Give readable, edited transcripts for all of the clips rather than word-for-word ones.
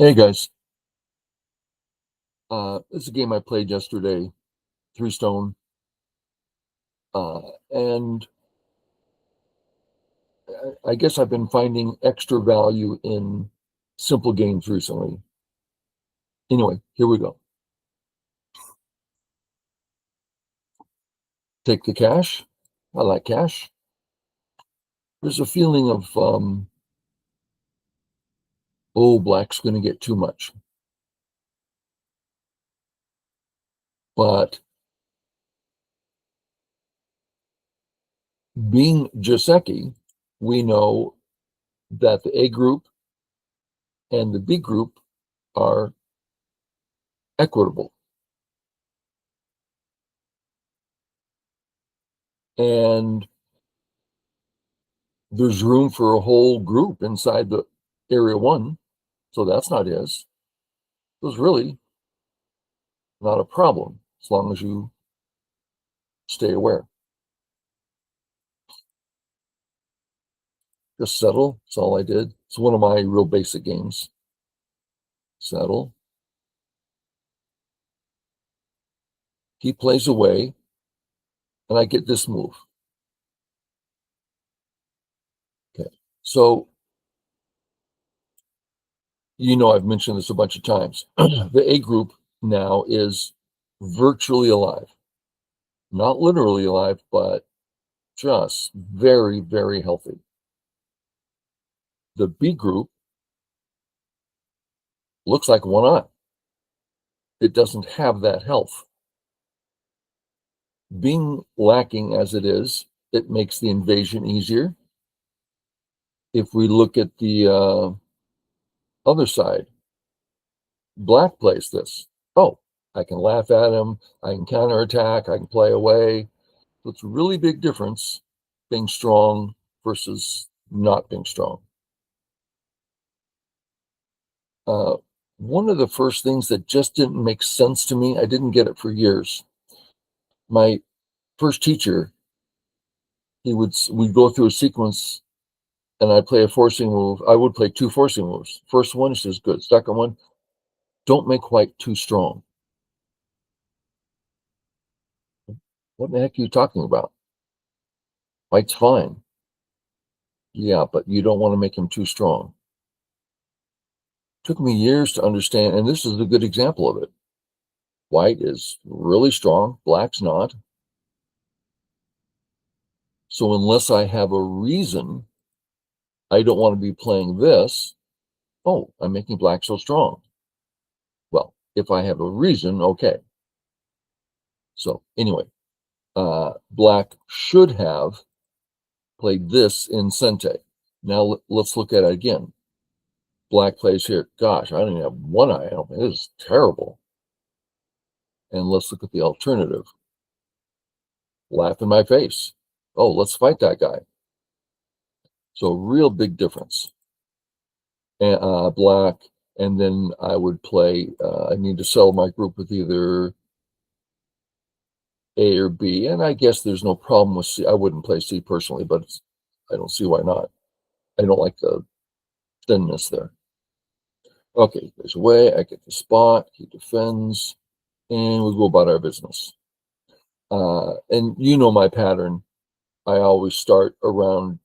Hey guys, this is a game I played yesterday, Three Stone, and I guess I've been finding extra value in simple games recently. Anyway, here we go. Take the cash. I like cash. There's a feeling of, oh, black's going to get too much. But being Joseki, we know that the A group and the B group are equitable. And there's room for a whole group inside the area one. So that's not his. It was really not a problem as long as you stay aware. Just settle. That's all I did. It's one of my real basic games. Settle. He plays away, and I get this move. Okay. So, I've mentioned this a bunch of times. The A group now is virtually alive. Not literally alive, but just very, very healthy. The B group looks like one eye. It doesn't have that health. Being lacking as it is, it makes the invasion easier. If we look at the other side, black plays this. Oh, I can laugh at him. I can counterattack. I can play away. So it's a really big difference being strong versus not being strong. One of the first things that just didn't make sense to me, I didn't get it for years. My first teacher, we'd go through a sequence and I'd play a forcing move. I would play two forcing moves. First one, he says, good. Second one, don't make white too strong. What the heck are you talking about? White's fine. Yeah, but you don't want to make him too strong. Took me years to understand, and this is a good example of it. White is really strong, black's not. So unless I have a reason, I don't want to be playing this. Oh, I'm making black so strong. Well, if I have a reason, okay. So anyway, black should have played this in Sente. Now let's look at it again. Black plays here. Gosh, I don't even have one eye open. This is terrible. And let's look at the alternative. Laugh in my face. Oh, let's fight that guy. So real big difference. And black, and then I would play. I need to sell my group with either A or B, and I guess there's no problem with C. I wouldn't play C personally, but I don't see why not. I don't like the thinness there. Okay, there's a way. I get the spot. He defends, and we go about our business. And you know my pattern. I always start around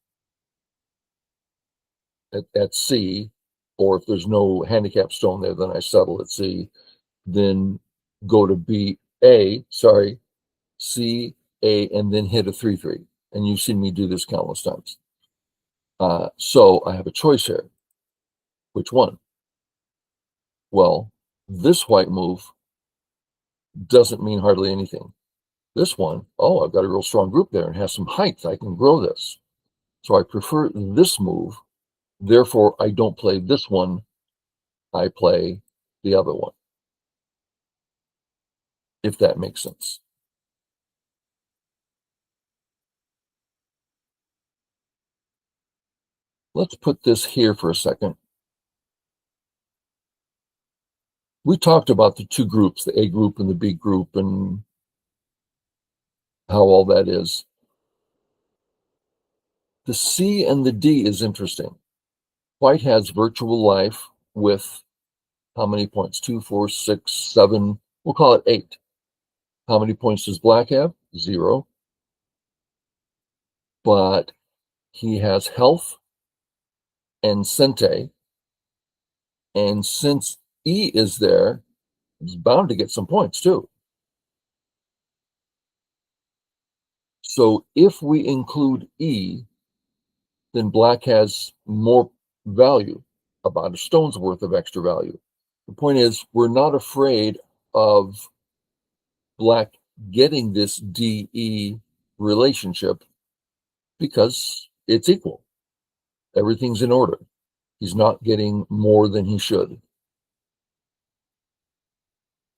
at C, or if there's no handicap stone there, then I settle at C, then go to B, A, sorry, C, A, and then hit a 3-3. And you've seen me do this countless times. So I have a choice here. Which one? Well, this white move doesn't mean hardly anything. This one, oh, I've got a real strong group there and has some height. I can grow this. So I prefer this move. Therefore, I don't play this one. I play the other one, if that makes sense. Let's put this here for a second. We talked about the two groups, the A group and the B group, and how all that is. The C and the D is interesting. White has virtual life with How many points? 2, 4, 6, 7. We'll call it 8. How many points does black have? 0. But he has health and sente. And since E is there, he's bound to get some points too. So if we include E, then black has more value, about a stone's worth of extra value. The point is, we're not afraid of black getting this DE relationship because it's equal. Everything's in order. He's not getting more than he should.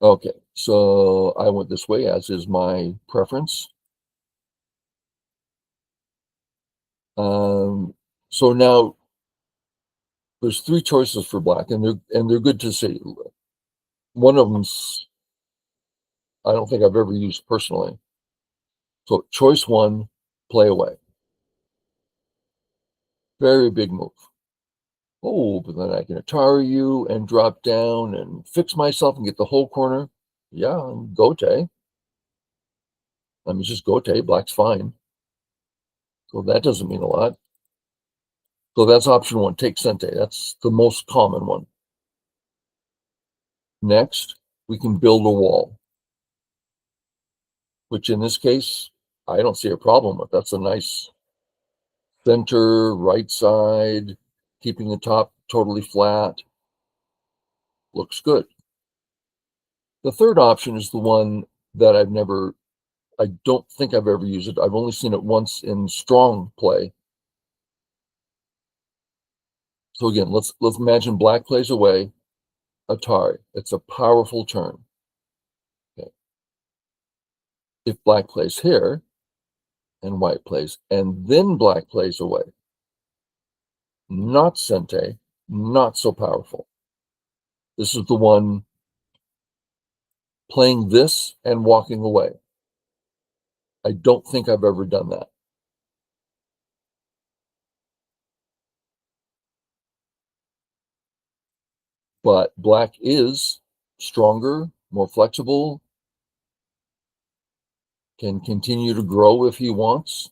Okay, so I went this way, as is my preference. So now there's 3 choices for black, and they're good to see. One of them's I don't think I've ever used personally. So choice 1, play away. Very big move. Oh, but then I can Atari you and drop down and fix myself and get the whole corner. Yeah, and gote. I mean, it's just gote. Black's fine. So that doesn't mean a lot. So that's option 1, take sente. That's the most common one. Next, we can build a wall, which in this case, I don't see a problem with. That's a nice center, right side, keeping the top totally flat. Looks good. The third option is the one that I don't think I've ever used it. I've only seen it once in strong play. So again, let's imagine black plays away, Atari. It's a powerful turn. Okay. If black plays here and white plays, and then black plays away, not sente, not so powerful. This is the one playing this and walking away. I don't think I've ever done that. But black is stronger, more flexible, can continue to grow if he wants.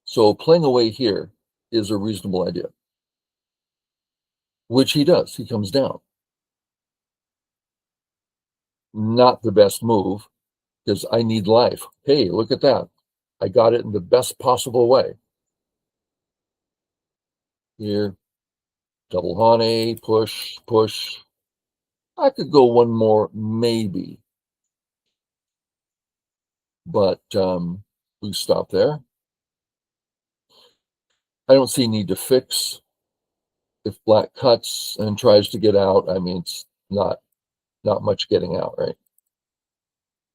So playing away here is a reasonable idea, which he does. He comes down. Not the best move because I need life. Hey, look at that. I got it in the best possible way. Here, double hane, push, push. I could go one more, maybe. But we stop there. I don't see a need to fix. If black cuts and tries to get out, I mean, it's not much getting out, right?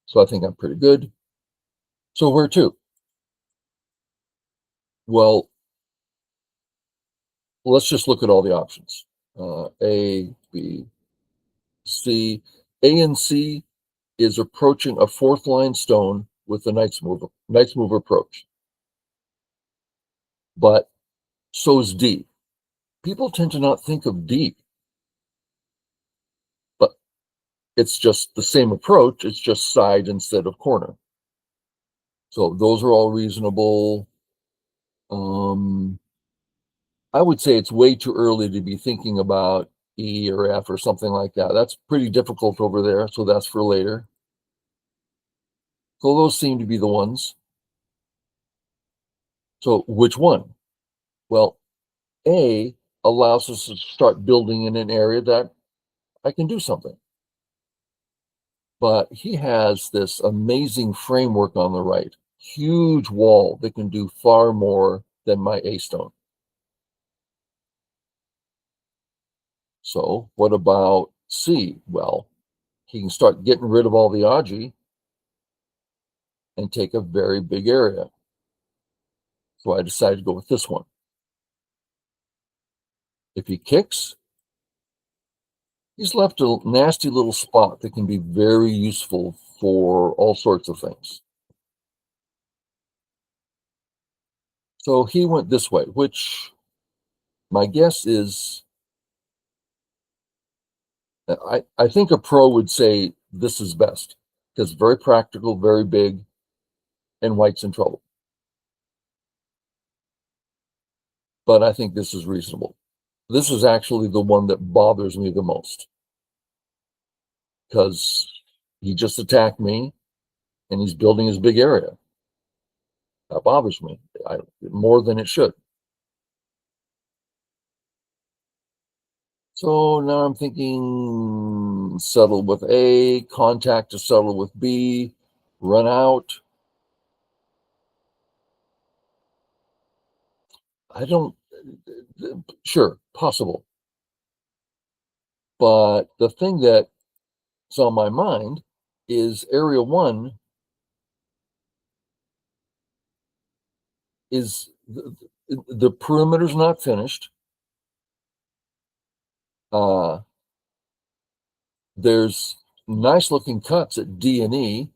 So I think I'm pretty good. So where to? Well, let's just look at all the options. A, B, C. A and C is approaching a 4th line stone with the knight's move approach. But so is D. People tend to not think of D, but it's just the same approach. It's just side instead of corner. So those are all reasonable. I would say it's way too early to be thinking about E or F or something like that. That's pretty difficult over there, so that's for later. So those seem to be the ones. So which one? Well, A allows us to start building in an area that I can do something. But he has this amazing framework on the right, huge wall that can do far more than my A stone. So what about C? Well, he can start getting rid of all the Aji and take a very big area. So I decided to go with this one. If he kicks, he's left a nasty little spot that can be very useful for all sorts of things. So he went this way, which my guess is I think a pro would say this is best because very practical, very big, and white's in trouble. But I think this is reasonable. This is actually the one that bothers me the most because he just attacked me and he's building his big area. That bothers me more than it should. So now I'm thinking settle with A, contact to settle with B, run out. I don't, sure, possible. But the thing that's on my mind is Area 1 is the perimeter's not finished. There's nice looking cuts at D and E,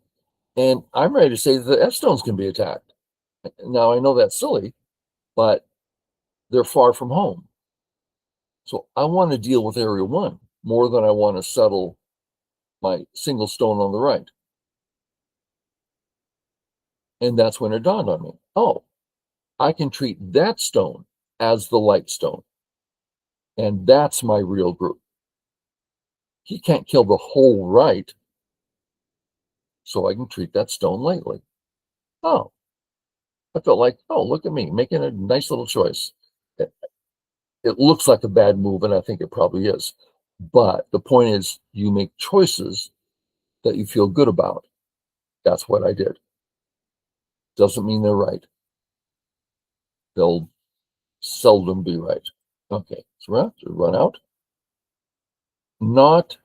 and I'm ready to say that the F stones can be attacked. Now I know that's silly, but they're far from home. So I want to deal with Area 1 more than I want to settle my single stone on the right. And that's when it dawned on me. Oh, I can treat that stone as the light stone. And that's my real group. He can't kill the whole right, so I can treat that stone lightly. Oh, I felt like, oh, look at me making a nice little choice. It looks like a bad move, and I think it probably is. But the point is, you make choices that you feel good about. That's what I did. Doesn't mean they're right. They'll seldom be right. Okay, so run out. Not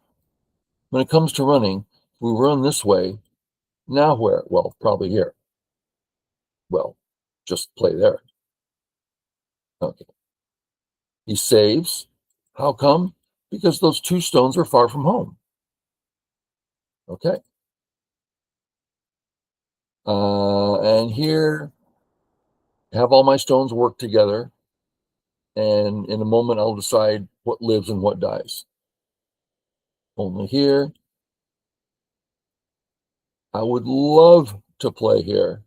when it comes to running, we run this way. Now where? Well, probably here. Well, just play there. Okay. He saves. How come? Because those two stones are far from home. Okay. And here, have all my stones work together. And in a moment, I'll decide what lives and what dies. Only here. I would love to play here.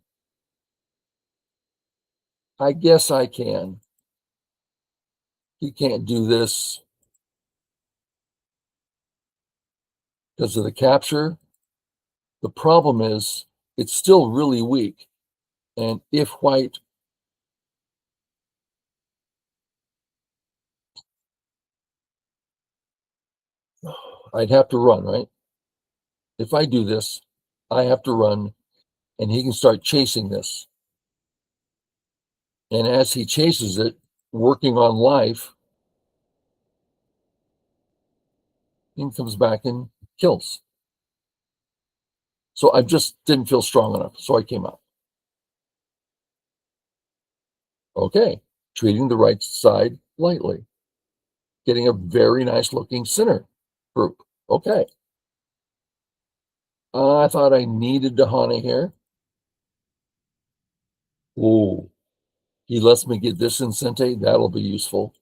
I guess I can. He can't do this because of the capture. The problem is it's still really weak. And if white, I'd have to run, right? If I do this, I have to run and he can start chasing this. And as he chases it, working on life, he comes back and kills. So I just didn't feel strong enough. So I came out. Okay, treating the right side lightly, getting a very nice looking center group. Okay. I thought I needed Dahana here. Oh, he lets me get this incente. That'll be useful.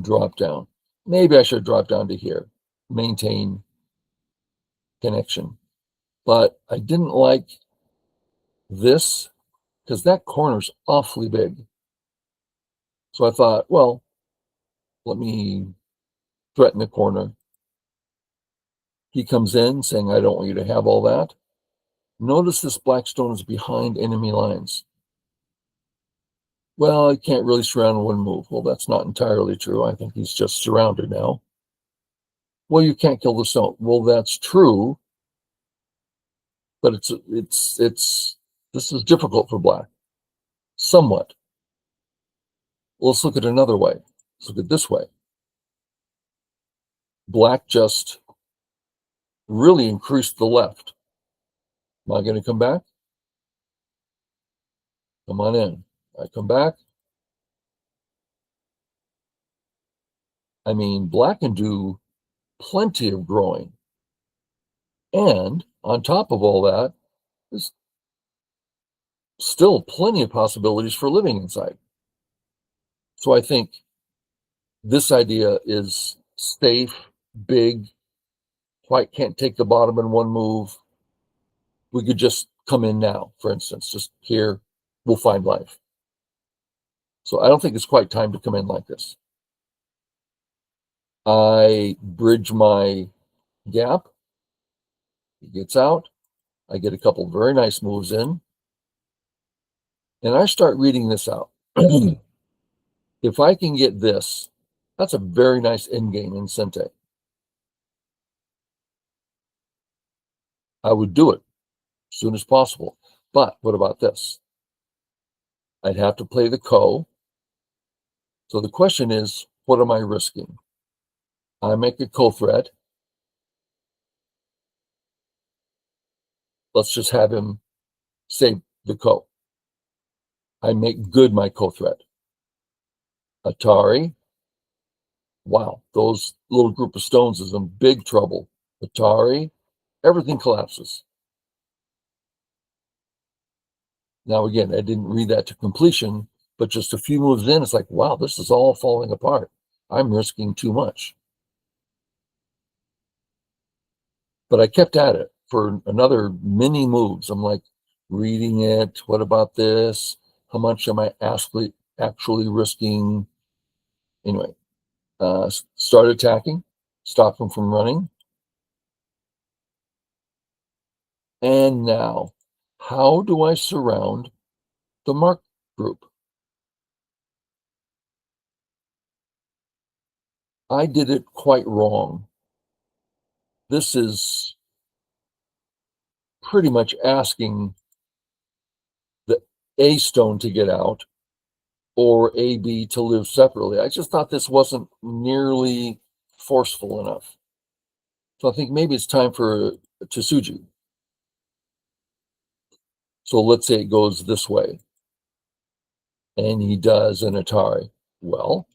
Drop down. Maybe I should drop down to here. Maintain connection. But I didn't like this because that corner's awfully big. So I thought, well, let me threaten the corner. He comes in saying, I don't want you to have all that. Notice this black stone is behind enemy lines. Well, I can't really surround one move. Well, that's not entirely true. I think he's just surrounded now. Well, you can't kill the stone. Well, that's true, but this is difficult for black. Somewhat. Let's look at another way. Let's look at this way. Black just really increased the left. Am I going to come back? Come on in. I come back. I mean, black can do plenty of growing. And on top of all that, there's still plenty of possibilities for living inside. So I think This idea is safe, big. White can't take the bottom in one move. We could just come in now, for instance, just here, we'll find life. So I don't think it's quite time to come in like this. I bridge my gap. He gets out. I get a couple of very nice moves in. And I start reading this out. If I can get this, that's a very nice endgame in Sente. I would do it as soon as possible. But what about this? I'd have to play the ko. So the question is, what am I risking? I make a ko threat. Let's just have him say the ko. I make good my ko threat. Atari. Wow, those little group of stones is in big trouble. Atari, everything collapses. Now, again, I didn't read that to completion, but just a few moves in, it's like, wow, this is all falling apart. I'm risking too much. But I kept at it for another many moves. I'm like reading it. What about this? How much am I actually risking? Anyway, start attacking, stop him from running. And now, how do I surround the mark group? I did it quite wrong. This is pretty much asking the A stone to get out or AB to live separately. I just thought this wasn't nearly forceful enough. So I think maybe it's time for Tsuji. So let's say it goes this way, and he does an Atari. Well,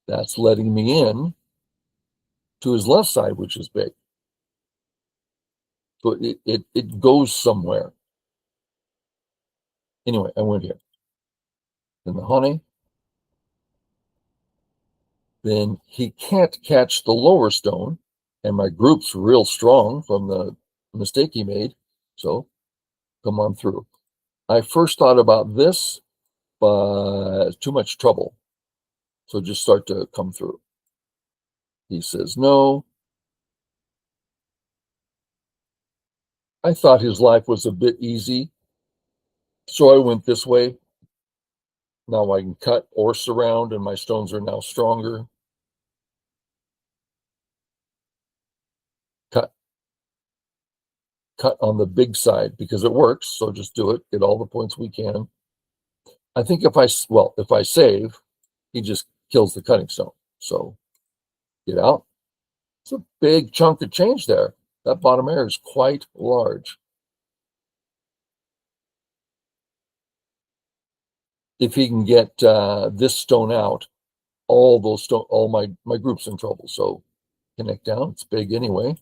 that's letting me in to his left side, which is big. So it goes somewhere. Anyway, I went here. Then the honey. Then he can't catch the lower stone, and my group's real strong from the mistake he made. So come on through. I first thought about this, but too much trouble. So just start to come through. He says no. I thought his life was a bit easy. So I went this way. Now I can cut or surround, and my stones are now stronger. Cut. Cut on the big side because it works. So just do it. Get all the points we can. I think if I save, he just kills the cutting stone. So get out. It's a big chunk of change there. That bottom area is quite large. If he can get this stone out, all my group's in trouble. So connect down. It's big anyway.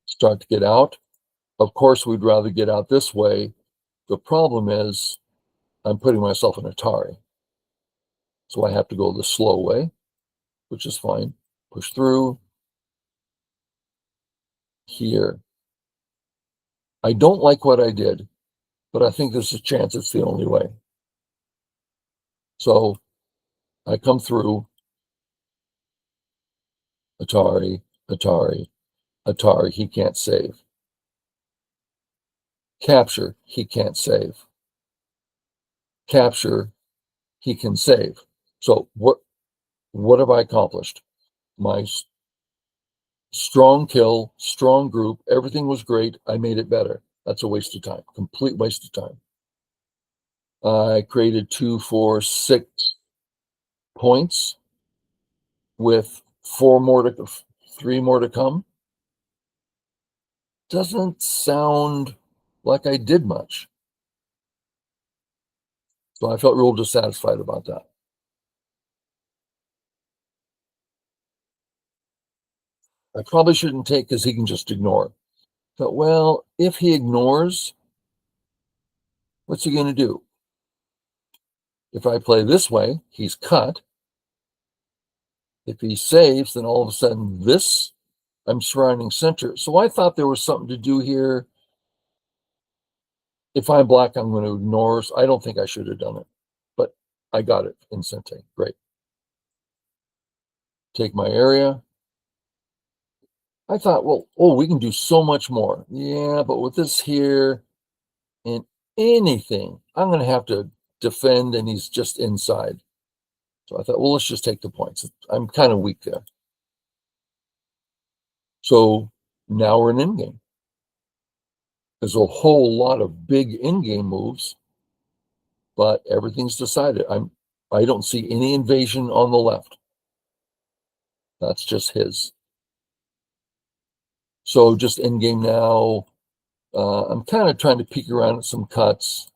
Start to get out. Of course, we'd rather get out this way. The problem is I'm putting myself in Atari. So I have to go the slow way, which is fine. Push through. Here. I don't like what I did, but I think there's a chance it's the only way. So I come through. Atari, Atari, Atari, he can't save. Capture, he can't save. Capture, he can save. So what have I accomplished? My strong kill, strong group, everything was great. I made it better. That's a waste of time, complete waste of time. I created 2, 4, 6 points with 3 more to come. Doesn't sound like I did much. So I felt real dissatisfied about that. I probably shouldn't take because he can just ignore. But well, if he ignores, what's he going to do? If I play this way, he's cut. If he saves, then all of a sudden this, I'm surrounding center. So I thought there was something to do here. If I'm black, I'm going to ignore. So I don't think I should have done it, but I got it in Sente. Great. Take my area. I thought, well, oh, we can do so much more. Yeah, but with this here and anything, I'm going to have to defend, and he's just inside. So I thought, well, let's just take the points. I'm kind of weak there. So now we're in in-game. There's a whole lot of big in-game moves, but everything's decided. I don't see any invasion on the left. That's just his. So just in-game now. I'm kind of trying to peek around at some cuts,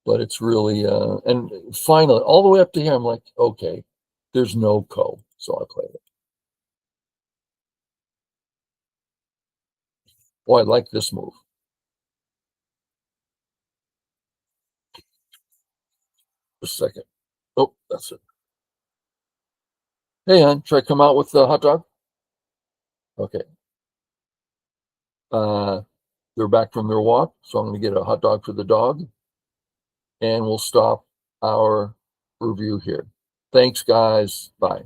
but it's really, and finally, all the way up to here, I'm like, okay, there's no ko, so I played it. Oh, I like this move. Just a second. Oh, that's it. Hey, hon, should I come out with the hot dog? Okay. They're back from their walk, so I'm going to get a hot dog for the dog, and we'll stop our review here. Thanks, guys. Bye.